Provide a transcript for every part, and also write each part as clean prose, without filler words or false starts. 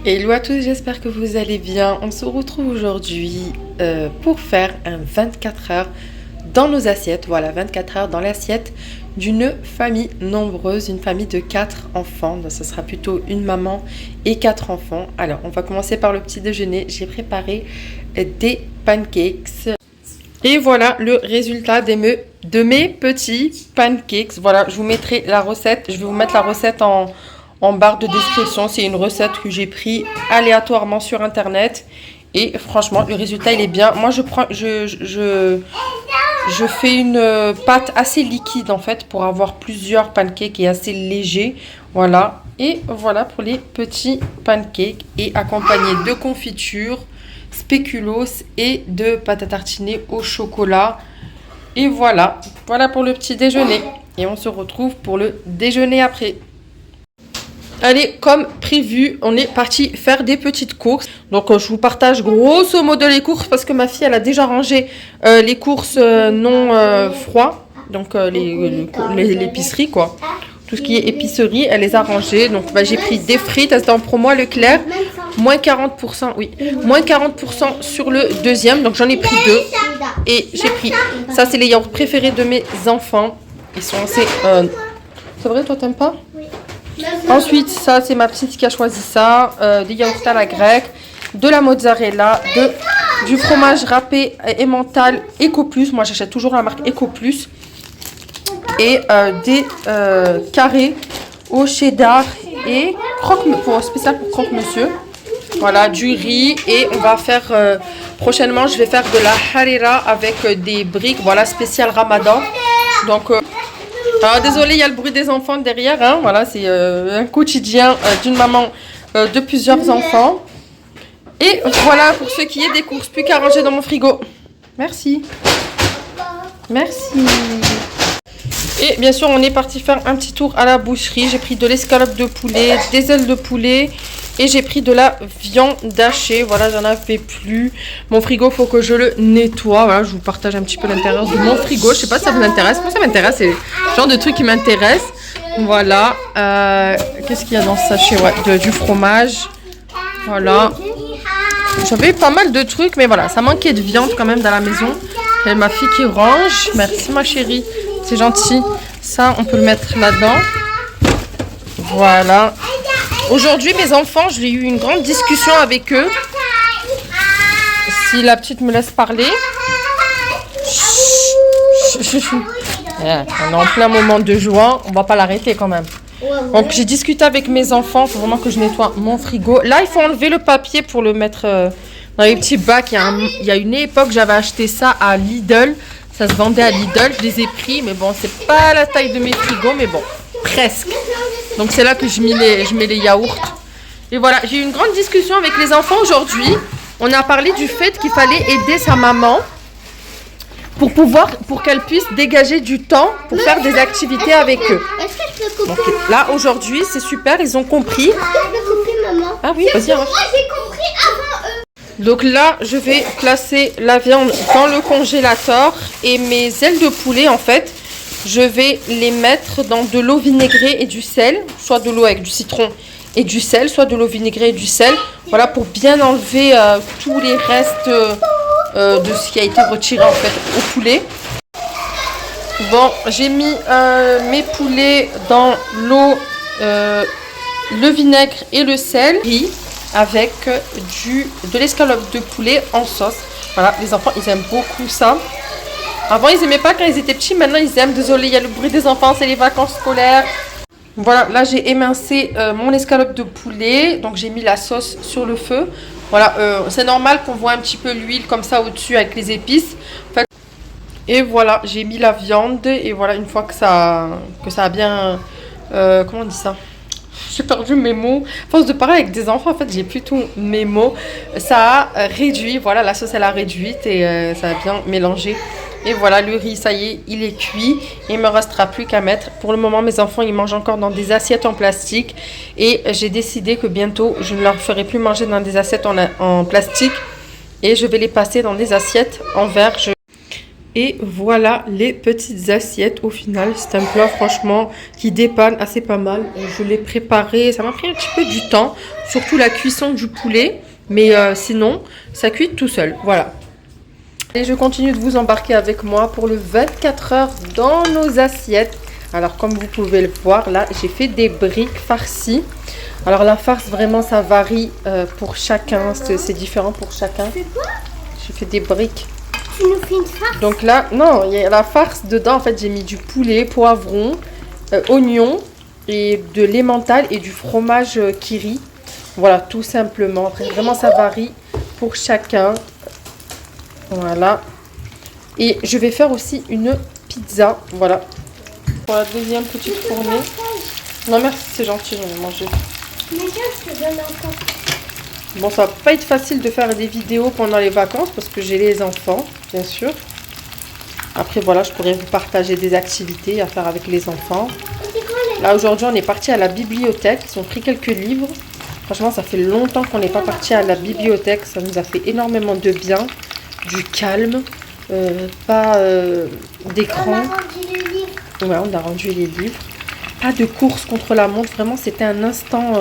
Hello à tous, j'espère que vous allez bien. On se retrouve aujourd'hui pour faire un 24 heures dans nos assiettes. Voilà, 24 heures dans l'assiette d'une famille nombreuse, une famille de 4 enfants. Donc, ce sera plutôt une maman et 4 enfants. Alors, on va commencer par le petit déjeuner. J'ai préparé des pancakes. Et voilà le résultat de mes petits pancakes. Voilà, je vous mettrai la recette. Je vais vous mettre la recette en barre de description. C'est une recette que j'ai pris aléatoirement sur internet. Et franchement, le résultat, il est bien. Moi, je fais une pâte assez liquide, en fait, pour avoir plusieurs pancakes et assez léger. Voilà. Et voilà pour les petits pancakes. Et accompagnés de confiture, spéculoos et de pâte à tartiner au chocolat. Et voilà. Voilà pour le petit déjeuner. Et on se retrouve pour le déjeuner après. Allez, comme prévu, on est parti faire des petites courses. Donc, je vous partage grosso modo les courses parce que ma fille, elle a déjà rangé les courses non froids. Donc, l'épicerie, quoi. Tout ce qui est épicerie, elle les a rangées. Donc, j'ai pris des frites. Elles étaient en promo à Leclerc. Moins 40%, oui. Moins 40% sur le deuxième. Donc, j'en ai pris 2. Et j'ai pris... Ça, c'est les yaourts préférés de mes enfants. Ils sont assez... C'est vrai, toi, t'aimes pas? Ensuite, ça, c'est ma petite qui a choisi ça. Des yaourts à la grecque, de la mozzarella, du fromage râpé emmental EcoPlus. Moi, j'achète toujours la marque EcoPlus. Et des carrés au cheddar et spécial pour croque-monsieur. Voilà, du riz. Et on va faire, prochainement, je vais faire de la harira avec des briques. Voilà, spécial ramadan. Donc... Alors, désolé, il y a le bruit des enfants derrière. Hein. Voilà, c'est un quotidien d'une maman de plusieurs enfants. Et voilà pour ce qui est des courses. Plus qu'à ranger dans mon frigo. Merci. Merci. Et bien sûr, on est parti faire un petit tour à la boucherie. J'ai pris de l'escalope de poulet, des ailes de poulet. Et j'ai pris de la viande hachée. Voilà, j'en avais plus. Mon frigo, il faut que je le nettoie. Voilà, je vous partage un petit peu l'intérieur de mon frigo. Je sais pas si ça vous intéresse. Moi, ça m'intéresse. C'est le genre de truc qui m'intéresse. Voilà. Qu'est-ce qu'il y a dans ce sachet? Ouais, du fromage. Voilà. J'avais pas mal de trucs, mais voilà, ça manquait de viande quand même dans la maison. Et ma fille qui range. Merci, ma chérie. C'est gentil. Ça, on peut le mettre là-dedans. Voilà. Aujourd'hui, mes enfants, j'ai eu une grande discussion avec eux. Si la petite me laisse parler. On est en plein moment de joie. On va pas l'arrêter quand même. Donc, j'ai discuté avec mes enfants. Il faut vraiment que je nettoie mon frigo. Là, il faut enlever le papier pour le mettre dans les petits bacs. Il y a une époque, j'avais acheté ça à Lidl. Ça se vendait à Lidl. Je les ai pris. Mais bon, c'est pas la taille de mes frigos. Mais bon, presque. Donc c'est là que je mets les yaourts. Et voilà, j'ai eu une grande discussion avec les enfants aujourd'hui. On a parlé du fait qu'il fallait aider sa maman pour qu'elle puisse dégager du temps pour faire des activités avec eux. Est-ce que je peux couper? Donc là, aujourd'hui, c'est super, ils ont compris. Je peux couper, maman. Ah oui, vas-y. Moi, j'ai compris avant eux. Donc là, je vais placer la viande dans le congélateur et mes ailes de poulet, en fait, je vais les mettre dans de l'eau vinaigrée et du sel, soit de l'eau avec du citron et du sel, soit de l'eau vinaigrée et du sel. Voilà, pour bien enlever tous les restes de ce qui a été retiré en fait au poulet. Bon, j'ai mis mes poulets dans l'eau, le vinaigre et le sel, avec de l'escalope de poulet en sauce. Voilà, les enfants, ils aiment beaucoup ça. Avant, ils n'aimaient pas quand ils étaient petits. Maintenant, ils aiment. Désolé, il y a le bruit des enfants. C'est les vacances scolaires. Voilà, là, j'ai émincé mon escalope de poulet. Donc, j'ai mis la sauce sur le feu. Voilà, c'est normal qu'on voit un petit peu l'huile comme ça au-dessus avec les épices. En fait, et voilà, j'ai mis la viande. Et voilà, une fois que ça a bien... comment on dit ça? J'ai perdu mes mots. À force de parler avec des enfants, en fait, j'ai plus tous mes mots. Ça a réduit. Voilà, la sauce, elle a réduit et ça a bien mélangé. Et voilà, le riz, ça y est, il est cuit. Il ne me restera plus qu'à mettre. Pour le moment, mes enfants, ils mangent encore dans des assiettes en plastique. Et j'ai décidé que bientôt, je ne leur ferai plus manger dans des assiettes en plastique. Et je vais les passer dans des assiettes en verre. Et voilà les petites assiettes. Au final, c'est un plat franchement qui dépanne assez pas mal. Je l'ai préparé, ça m'a pris un petit peu du temps. surtout la cuisson du poulet. Mais sinon, ça cuit tout seul. Voilà. Et je continue de vous embarquer avec moi pour le 24 heures dans nos assiettes. Alors, comme vous pouvez le voir, là, j'ai fait des briques farcies. Alors, la farce, vraiment, ça varie pour chacun. C'est différent pour chacun. C'est quoi? J'ai fait des briques. Tu nous fais une farce? Donc là, non, il y a la farce dedans. En fait, j'ai mis du poulet, poivron, oignon et de l'emmental et du fromage kiri. Voilà, tout simplement. Après, vraiment, ça varie pour chacun. Voilà. Et je vais faire aussi une pizza. Voilà. Pour la deuxième petite fournée. Non, merci, c'est gentil, j'en ai mangé. Mais je te donne encore. Bon, ça va pas être facile de faire des vidéos pendant les vacances parce que j'ai les enfants, bien sûr. Après, voilà, je pourrais vous partager des activités à faire avec les enfants. Là, aujourd'hui, on est parti à la bibliothèque. Ils ont pris quelques livres. Franchement, ça fait longtemps qu'on n'est pas parti à la bibliothèque. Ça nous a fait énormément de bien. Du calme. Pas d'écran. On a rendu le livre. Ouais, on a rendu les livres. Pas de course contre la montre. Vraiment, c'était un instant...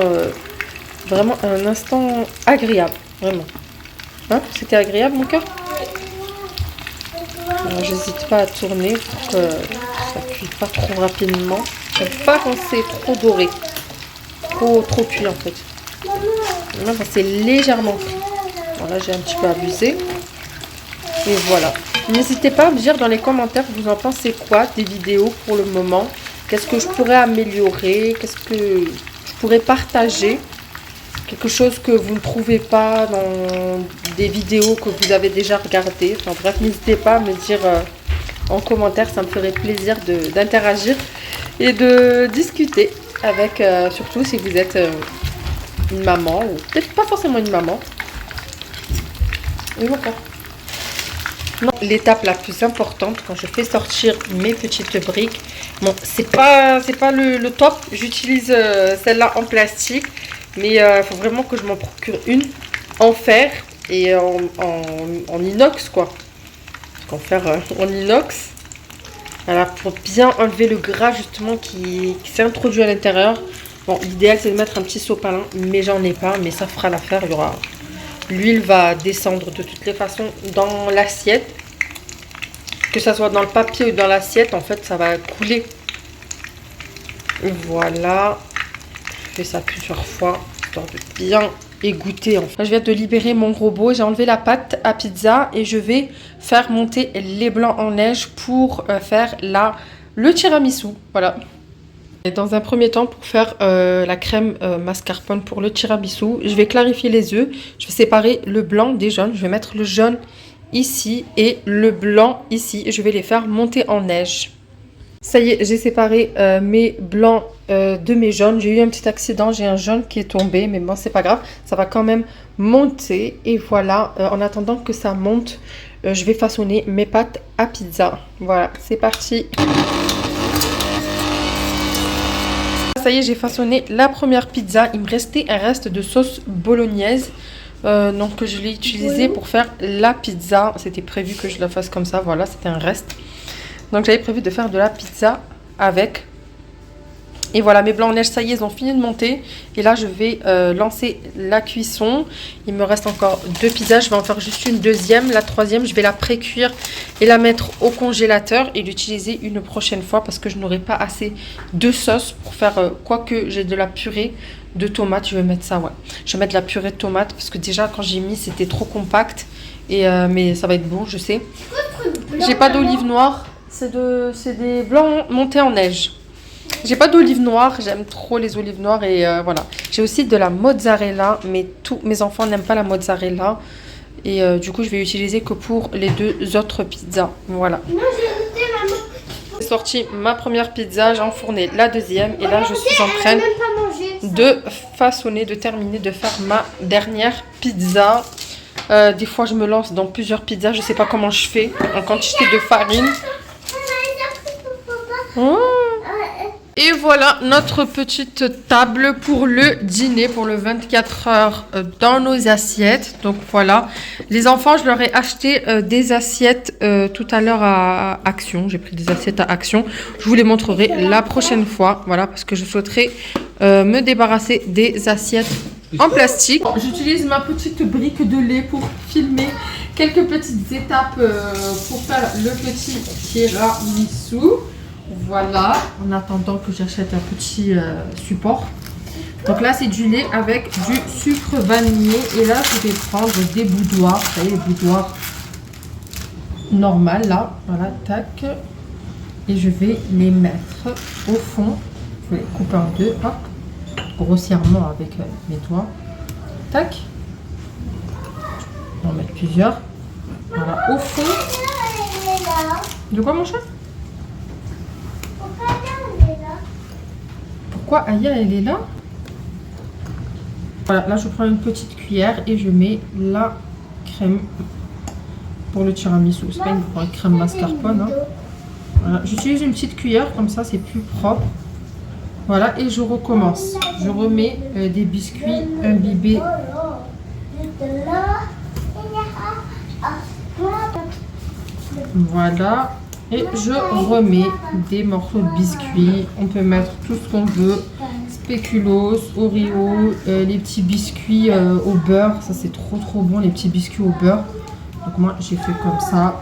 vraiment un instant agréable. Vraiment. Hein? C'était agréable, mon cœur? J'hésite pas à tourner pour que ça ne cuise pas trop rapidement. J'aime pas quand c'est trop doré. Trop cuit, en fait. Là, c'est légèrement cuit. Voilà, j'ai un petit peu abusé. Et voilà. N'hésitez pas à me dire dans les commentaires, vous en pensez quoi des vidéos pour le moment? Qu'est-ce que je pourrais améliorer? Qu'est-ce que je pourrais partager? Quelque chose que vous ne trouvez pas dans des vidéos que vous avez déjà regardées. Enfin bref, n'hésitez pas à me dire en commentaire, ça me ferait plaisir d'interagir et de discuter avec, surtout si vous êtes une maman ou peut-être pas forcément une maman. Oui, mon cœur. Non, l'étape la plus importante quand je fais sortir mes petites briques, bon, c'est pas le top. J'utilise celle-là en plastique, mais il faut vraiment que je m'en procure une en fer et en inox, quoi. En fer en inox. Voilà, pour bien enlever le gras justement qui s'est introduit à l'intérieur. Bon, l'idéal c'est de mettre un petit sopalin, mais j'en ai pas, mais ça fera l'affaire. Il y aura... L'huile va descendre de toutes les façons dans l'assiette. Que ça soit dans le papier ou dans l'assiette, en fait, ça va couler. Voilà. Je fais ça plusieurs fois, histoire de bien égoutter. En fait. Là, je viens de libérer mon robot. J'ai enlevé la pâte à pizza et je vais faire monter les blancs en neige pour faire le tiramisu. Voilà. Et dans un premier temps, pour faire la crème mascarpone pour le tiramisu, je vais clarifier les œufs. Je vais séparer le blanc des jaunes. Je vais mettre le jaune ici et le blanc ici. Je vais les faire monter en neige. Ça y est, j'ai séparé mes blancs de mes jaunes. J'ai eu un petit accident, j'ai un jaune qui est tombé, mais bon, c'est pas grave. Ça va quand même monter. Et voilà, en attendant que ça monte, je vais façonner mes pâtes à pizza. Voilà, c'est parti. Ça y est, j'ai façonné la première pizza. Il me restait un reste de sauce bolognaise. Donc je l'ai utilisé pour faire la pizza. C'était prévu que je la fasse comme ça. Voilà, c'était un reste. Donc j'avais prévu de faire de la pizza avec. Et voilà, mes blancs en neige, ça y est, ils ont fini de monter. Et là, je vais lancer la cuisson. Il me reste encore 2 pizzas. Je vais en faire juste une deuxième. La troisième, je vais la pré-cuire et la mettre au congélateur et l'utiliser une prochaine fois parce que je n'aurai pas assez de sauce pour faire quoique j'ai de la purée de tomates. Je vais mettre ça, ouais. Je vais mettre de la purée de tomates parce que déjà, quand j'ai mis, c'était trop compact. Et, mais ça va être bon, je sais. J'ai pas d'olive noire. C'est des blancs montés en neige. J'ai pas d'olive noire, j'aime trop les olives noires et voilà. J'ai aussi de la mozzarella, mais tous mes enfants n'aiment pas la mozzarella. Et du coup, je vais utiliser que pour les 2 autres pizzas. Voilà. Non, j'ai goûté, maman. J'ai sorti ma première pizza, j'ai enfourné la deuxième. Et là, je suis en train de façonner, de terminer, de faire ma dernière pizza. Des fois, je me lance dans plusieurs pizzas. Je sais pas comment je fais en quantité de farine. Oh. Et voilà notre petite table pour le dîner, pour le 24 heures dans nos assiettes. Donc voilà, les enfants, je leur ai acheté des assiettes tout à l'heure à Action. J'ai pris des assiettes à Action. Je vous les montrerai la prochaine fois, voilà, parce que je souhaiterais me débarrasser des assiettes en plastique. J'utilise ma petite brique de lait pour filmer quelques petites étapes pour faire le petit tiramisu. Voilà, en attendant que j'achète un petit support. Donc là, c'est du lait avec du sucre vanillé. Et là, je vais prendre des boudoirs. Vous savez, les boudoirs normales, là. Voilà, tac. Et je vais les mettre au fond. Je vais les couper en deux, hop. Grossièrement avec mes doigts. Tac. On va en mettre plusieurs. Voilà, au fond. De quoi, mon chat? Pourquoi Aya, elle est là? Voilà, là je prends une petite cuillère et je mets la crème pour le tiramisu. C'est pas une crème mascarpone. Hein. Voilà, j'utilise une petite cuillère, comme ça c'est plus propre. Voilà, et je recommence. Je remets des biscuits imbibés. Voilà. Et je remets des morceaux de biscuits. On peut mettre tout ce qu'on veut. Spéculoos, Oreo, les petits biscuits au beurre. Ça c'est trop bon, les petits biscuits au beurre. Donc moi j'ai fait comme ça.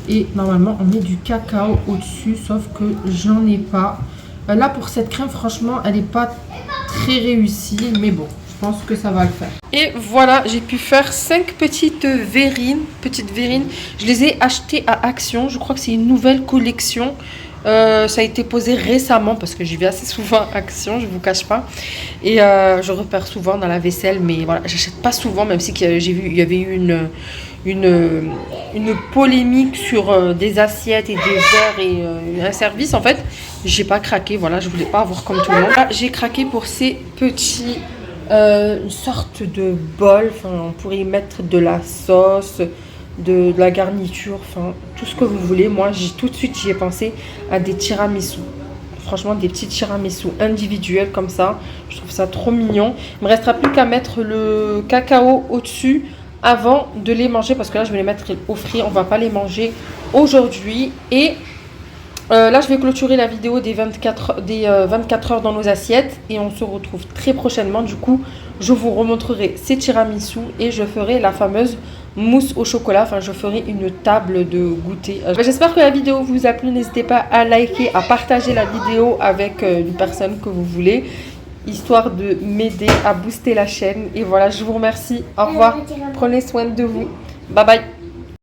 Et normalement on met du cacao au-dessus, sauf que j'en ai pas. Là pour cette crème, franchement, elle n'est pas très réussie. Mais bon, je pense que ça va le faire. Et voilà, j'ai pu faire 5 petites verrines. Je les ai achetées à Action. Je crois que c'est une nouvelle collection. Ça a été posé récemment parce que j'y vais assez souvent à Action, je vous cache pas. Et je repère souvent dans la vaisselle, mais voilà, j'achète pas souvent, même si j'ai vu il y avait eu une polémique sur des assiettes et des verres et un service. En fait, j'ai pas craqué, voilà, je voulais pas avoir comme tout le monde. Là, j'ai craqué pour ces petits, une sorte de bol, enfin, on pourrait y mettre de la sauce, de la garniture, enfin tout ce que vous voulez. Moi tout de suite j'y ai pensé à des tiramisu, franchement des petits tiramisu individuels comme ça, je trouve ça trop mignon. Il me restera plus qu'à mettre le cacao au dessus avant de les manger, parce que là je vais les mettre au frais, on va pas les manger aujourd'hui. Et là je vais clôturer la vidéo des 24 heures dans nos assiettes, et on se retrouve très prochainement. Du coup je vous remontrerai ces tiramisu et je ferai la fameuse mousse au chocolat. Enfin, je ferai une table de goûter. J'espère que la vidéo vous a plu. N'hésitez pas à liker, à partager la vidéo avec une personne que vous voulez, histoire de m'aider à booster la chaîne. Et voilà, je vous remercie. Au revoir. Prenez soin de vous. Bye bye.